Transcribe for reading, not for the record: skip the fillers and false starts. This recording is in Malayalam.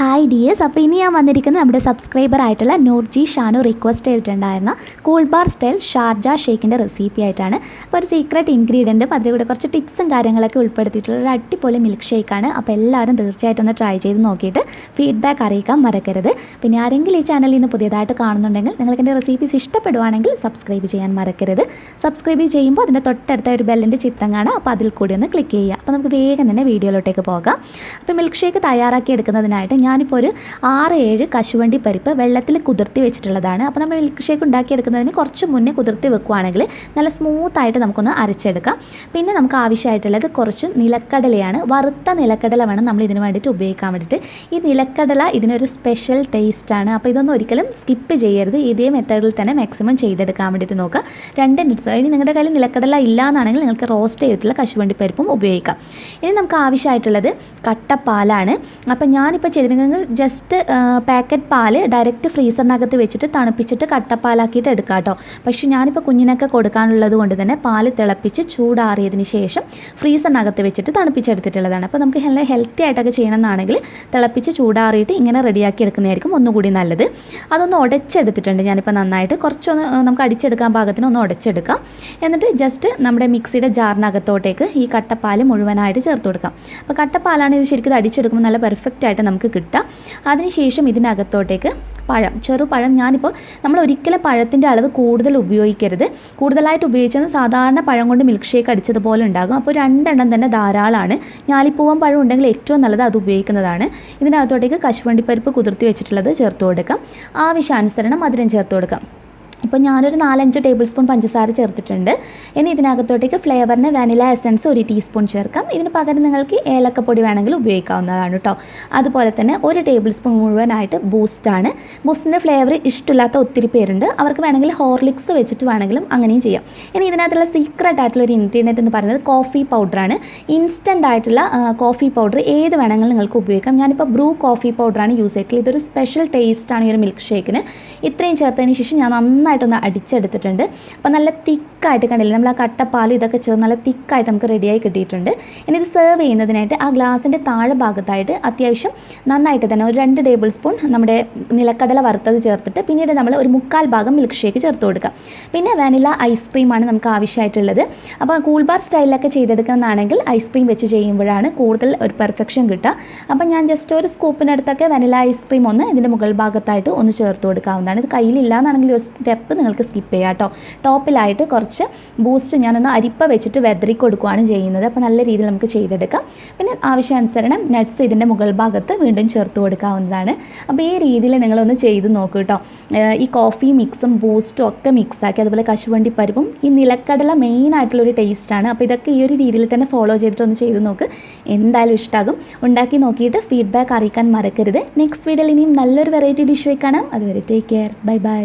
ഹായ് ഡിയേഴ്സ്, അപ്പോൾ ഇനി ഞാൻ വന്നിരിക്കുന്നത് നമ്മുടെ സബ്സ്ക്രൈബർ ആയിട്ടുള്ള നൂർജി ഷാനു റിക്വസ്റ്റ് ചെയ്തിട്ടുണ്ടായിരുന്ന കൂൾ ബാർ സ്റ്റൈൽ ഷാർജ ഷേക്കിൻ്റെ റെസിപ്പി ആയിട്ടാണ്. അപ്പോൾ ഒരു സീക്രട്ട് ഇൻഗ്രീഡിയൻറ്റും അതിൽ കൂടെ കുറച്ച് ടിപ്സും കാര്യങ്ങളൊക്കെ ഉൾപ്പെടുത്തിയിട്ടുള്ള ഒരു അടിപൊളി മിൽക്ക് ഷേക്കാണ്. അപ്പോൾ എല്ലാവരും തീർച്ചയായിട്ടും ഒന്ന് ട്രൈ ചെയ്ത് നോക്കിയിട്ട് ഫീഡ്ബാക്ക് അറിയിക്കാൻ മറക്കരുത്. പിന്നെ ആരെങ്കിലും ഈ ചാനലിൽ നിന്ന് പുതിയതായിട്ട് കാണുന്നുണ്ടെങ്കിൽ നിങ്ങൾക്ക് എൻ്റെ റെസിപ്പീസ് ഇഷ്ടപ്പെടുവാണെങ്കിൽ സബ്സ്ക്രൈബ് ചെയ്യാൻ മറക്കരുത്. സബ്സ്ക്രൈബ് ചെയ്യുമ്പോൾ അതിൻ്റെ തൊട്ടടുത്ത ഒരു ബെല്ലിൻ്റെ ചിത്രം കാണാം, അപ്പോൾ അതിൽ കൂടി ഒന്ന് ക്ലിക്ക് ചെയ്യുക. അപ്പോൾ നമുക്ക് വേഗം തന്നെ വീഡിയോയിലോട്ടേക്ക് പോകാം. അപ്പോൾ മിൽക്ക് ഷേക്ക് തയ്യാറാക്കി എടുക്കുന്നതിനായിട്ട് ഞാനിപ്പോൾ ഒരു 6-7 കശുവണ്ടി പരിപ്പ് വെള്ളത്തിൽ കുതിർത്തി വെച്ചിട്ടുള്ളതാണ്. അപ്പോൾ നമ്മൾ മിൽക്ക് ഷേക്ക് ഉണ്ടാക്കിയെടുക്കുന്നതിന് കുറച്ച് മുന്നേ കുതിർത്തി വെക്കുകയാണെങ്കിൽ നല്ല സ്മൂത്തായിട്ട് നമുക്കൊന്ന് അരച്ചെടുക്കാം. പിന്നെ നമുക്ക് ആവശ്യമായിട്ടുള്ളത് കുറച്ച് നിലക്കടലയാണ്. വറുത്ത നിലക്കടല വേണം നമ്മൾ ഇതിന് വേണ്ടിയിട്ട് ഉപയോഗിക്കാൻ വേണ്ടിയിട്ട്. ഈ നിലക്കടല ഇതിനൊരു സ്പെഷ്യൽ ടേസ്റ്റാണ്. അപ്പോൾ ഇതൊന്നും ഒരിക്കലും സ്കിപ്പ് ചെയ്യരുത്. ഇതേ മെത്തേഡിൽ തന്നെ മാക്സിമം ചെയ്തെടുക്കാൻ വേണ്ടിയിട്ട് നോക്കുക. 2 മിനിറ്റ്സ്. ഇനി നിങ്ങളുടെ കയ്യിൽ നിലക്കടല ഇല്ല എന്നാണെങ്കിൽ നിങ്ങൾക്ക് റോസ്റ്റ് ചെയ്തിട്ടുള്ള കശുവണ്ടി പരിപ്പും ഉപയോഗിക്കാം. ഇനി നമുക്ക് ആവശ്യമായിട്ടുള്ളത് കട്ടപ്പാലാണ്. അപ്പോൾ ഞാനിപ്പോൾ ചെയ്തിരിക്കുന്നത് ജസ്റ്റ് പാക്കറ്റ് പാല് ഡയറക്റ്റ് ഫ്രീസറിനകത്ത് വെച്ചിട്ട് തണുപ്പിച്ചിട്ട് കട്ടപ്പാലാക്കിയിട്ട് എടുക്കാം കേട്ടോ. പക്ഷേ ഞാനിപ്പോൾ കുഞ്ഞിനൊക്കെ കൊടുക്കാനുള്ളത് കൊണ്ട് തന്നെ പാല് തിളപ്പിച്ച് ചൂടാറിയതിന് ശേഷം ഫ്രീസറിനകത്ത് വെച്ചിട്ട് തണുപ്പിച്ചെടുത്തിട്ടുള്ളതാണ്. അപ്പോൾ നമുക്ക് നല്ല ഹെൽത്തി ആയിട്ടൊക്കെ ചെയ്യണമെന്നാണെങ്കിൽ തിളപ്പിച്ച് ചൂടാറിയിട്ട് ഇങ്ങനെ റെഡിയാക്കി എടുക്കുന്നതായിരിക്കും ഒന്നുകൂടി നല്ലത്. അതൊന്ന് ഉടച്ചെടുത്തിട്ടുണ്ട് ഞാനിപ്പോൾ നന്നായിട്ട്. കുറച്ചൊന്ന് നമുക്ക് അടിച്ചെടുക്കാൻ പാകത്തിന് ഒന്ന് ഉടച്ചെടുക്കാം. എന്നിട്ട് ജസ്റ്റ് നമ്മുടെ മിക്സിയുടെ ജാറിനകത്തോട്ടേക്ക് ഈ കട്ടപ്പാൽ മുഴുവനായിട്ട് ചേർത്ത് കൊടുക്കാം. അപ്പോൾ കട്ടപ്പാലാണ് ഇത് ശരിക്കും അടിച്ചെടുക്കുമ്പോൾ നല്ല പെർഫെക്റ്റ് ആയിട്ട് നമുക്ക് കിട്ടുക. അതിനുശേഷം ഇതിനകത്തോട്ടേക്ക് ചെറുപഴം ഞാനിപ്പോൾ നമ്മൾ ഒരിക്കലും പഴത്തിൻ്റെ അളവ് കൂടുതൽ ഉപയോഗിക്കരുത്. കൂടുതലായിട്ട് ഉപയോഗിച്ചത് സാധാരണ പഴം കൊണ്ട് മിൽക്ക് ഷേക്ക് അടിച്ചതുപോലെ ഉണ്ടാകും. അപ്പോൾ 2 എണ്ണം തന്നെ ധാരാളമാണ്. ഞാലിപ്പൂവൻ പഴം ഉണ്ടെങ്കിൽ ഏറ്റവും നല്ലത് അത് ഉപയോഗിക്കുന്നതാണ്. ഇതിനകത്തോട്ടേക്ക് കശുവണ്ടിപ്പരിപ്പ് കുതിർത്തി വെച്ചിട്ടുള്ളത് ചേർത്ത് കൊടുക്കാം. ആവശ്യാനുസരണം മധുരം ചേർത്ത് കൊടുക്കാം. ഇപ്പോൾ ഞാനൊരു 4-5 ടേബിൾ സ്പൂൺ പഞ്ചസാര ചേർത്തിട്ടുണ്ട്. ഇനി ഇതിനകത്തോട്ടേക്ക് ഫ്ലേവറിന് വാനില എസൻസ് 1 ടീസ്പൂൺ ചേർക്കാം. ഇതിന് പകരം നിങ്ങൾക്ക് ഏലക്കപ്പൊടി വേണമെങ്കിൽ ഉപയോഗിക്കാവുന്നതാണ് കേട്ടോ. അതുപോലെ തന്നെ 1 ടേബിൾ സ്പൂൺ മുഴുവനായിട്ട് ബൂസ്റ്റാണ്. ബൂസ്റ്റിൻ്റെ ഫ്ലേവർ ഇഷ്ടമില്ലാത്ത ഒത്തിരി പേരുണ്ട്. അവർക്ക് വേണമെങ്കിൽ ഹോർലിക്സ് വെച്ചിട്ട് വേണമെങ്കിലും അങ്ങനെയും ചെയ്യാം. ഇനി ഇതിനകത്തുള്ള സീക്രട്ട് ആയിട്ടുള്ള ഒരു ഇൻഗ്രീഡിയൻറ്റ് എന്ന് പറയുന്നത് കോഫി പൗഡറാണ്. ഇൻസ്റ്റൻ്റ് ആയിട്ടുള്ള കോഫി പൗഡർ ഏത് വേണമെങ്കിലും നിങ്ങൾക്ക് ഉപയോഗിക്കാം. ഞാനിപ്പോൾ ബ്രൂ കോഫി പൗഡറാണ് യൂസ് ചെയ്തിട്ടുള്ളത്. ഇതൊരു സ്പെഷ്യൽ ടേസ്റ്റാണ് ഈ ഒരു മിൽക്ക് ഷേക്കിന്. ഇത്രയും ചേർത്തതിന് ശേഷം ഞാൻ നന്നായിട്ടൊന്ന് അടിച്ചെടുത്തിട്ടുണ്ട്. അപ്പോൾ നല്ല തിക്കായിട്ട് കണ്ടില്ലേ, നമ്മൾ ആ കട്ടപ്പാൽ ഇതൊക്കെ ചേർന്ന് നല്ല തിക്കായിട്ട് നമുക്ക് റെഡിയായി കിട്ടിയിട്ടുണ്ട്. ഇനി ഇത് സെർവ് ചെയ്യുന്നതിനായിട്ട് ആ ഗ്ലാസിൻ്റെ താഴെ ഭാഗത്തായിട്ട് അത്യാവശ്യം നന്നായിട്ട് തന്നെ ഒരു 2 ടേബിൾ സ്പൂൺ നമ്മുടെ നിലക്കടല വറുത്തത് ചേർത്തിട്ട് പിന്നീട് നമ്മൾ ഒരു 1/4 ഭാഗം മിൽക്ക് ഷേക്ക് ചേർത്ത് കൊടുക്കാം. പിന്നെ വാനില ഐസ്ക്രീമാണ് നമുക്ക് ആവശ്യമായിട്ടുള്ളത്. അപ്പോൾ കൂൾ ബാർ സ്റ്റൈലിലൊക്കെ ചെയ്തെടുക്കുന്നതാണെങ്കിൽ ഐസ്ക്രീം വെച്ച് ചെയ്യുമ്പോഴാണ് കൂടുതൽ ഒരു പെർഫെക്ഷൻ കിട്ടുക. അപ്പോൾ ഞാൻ ജസ്റ്റ് ഒരു സ്കൂപ്പിനടുത്തൊക്കെ വാനില ഐസ്ക്രീം ഒന്ന് ഇതിൻ്റെ മുകൾ ഭാഗത്തായിട്ട് ഒന്ന് ചേർത്ത് കൊടുക്കാവുന്നതാണ്. ഇത് കയ്യിലില്ല എന്നാണെങ്കിൽ ഒരു സ്റ്റെപ്പ് നിങ്ങൾക്ക് സ്കിപ്പ് ചെയ്യാം കേട്ടോ. ടോപ്പിലായിട്ട് കുറച്ച് ബൂസ്റ്റ് ഞാനൊന്ന് അരിപ്പ വെച്ചിട്ട് വെതറി കൊടുക്കുകയാണ് ചെയ്യുന്നത്. അപ്പോൾ നല്ല രീതിയിൽ നമുക്ക് ചെയ്തെടുക്കാം. പിന്നെ ആവശ്യാനുസരണം നട്ട്സ് ഇതിൻ്റെ മുകൾ ഭാഗത്ത് വീണ്ടും ചേർത്ത് കൊടുക്കാവുന്നതാണ്. അപ്പോൾ ഈ രീതിയിൽ നിങ്ങളൊന്ന് ചെയ്ത് നോക്കൂ കേട്ടോ. ഈ കോഫി മിക്സും ബൂസ്റ്റും ഒക്കെ മിക്സാക്കി, അതുപോലെ കശുവണ്ടി പരിപ്പും ഈ നിലക്കടല മെയിനായിട്ടുള്ളൊരു ടേസ്റ്റാണ്. അപ്പോൾ ഇതൊക്കെ ഈ ഒരു രീതിയിൽ തന്നെ ഫോളോ ചെയ്തിട്ട് ഒന്ന് ചെയ്ത് നോക്ക്. എന്തായാലും ഇഷ്ടമാകും. ഉണ്ടാക്കി നോക്കിയിട്ട് ഫീഡ്ബാക്ക് അറിയിക്കാൻ മറക്കരുത്. നെക്സ്റ്റ് വീഡിയോയിൽ ഇനിയും നല്ലൊരു വെറൈറ്റി ഡിഷ് കാണാം. അതുവരെ ടേക്ക് കെയർ. Bye bye.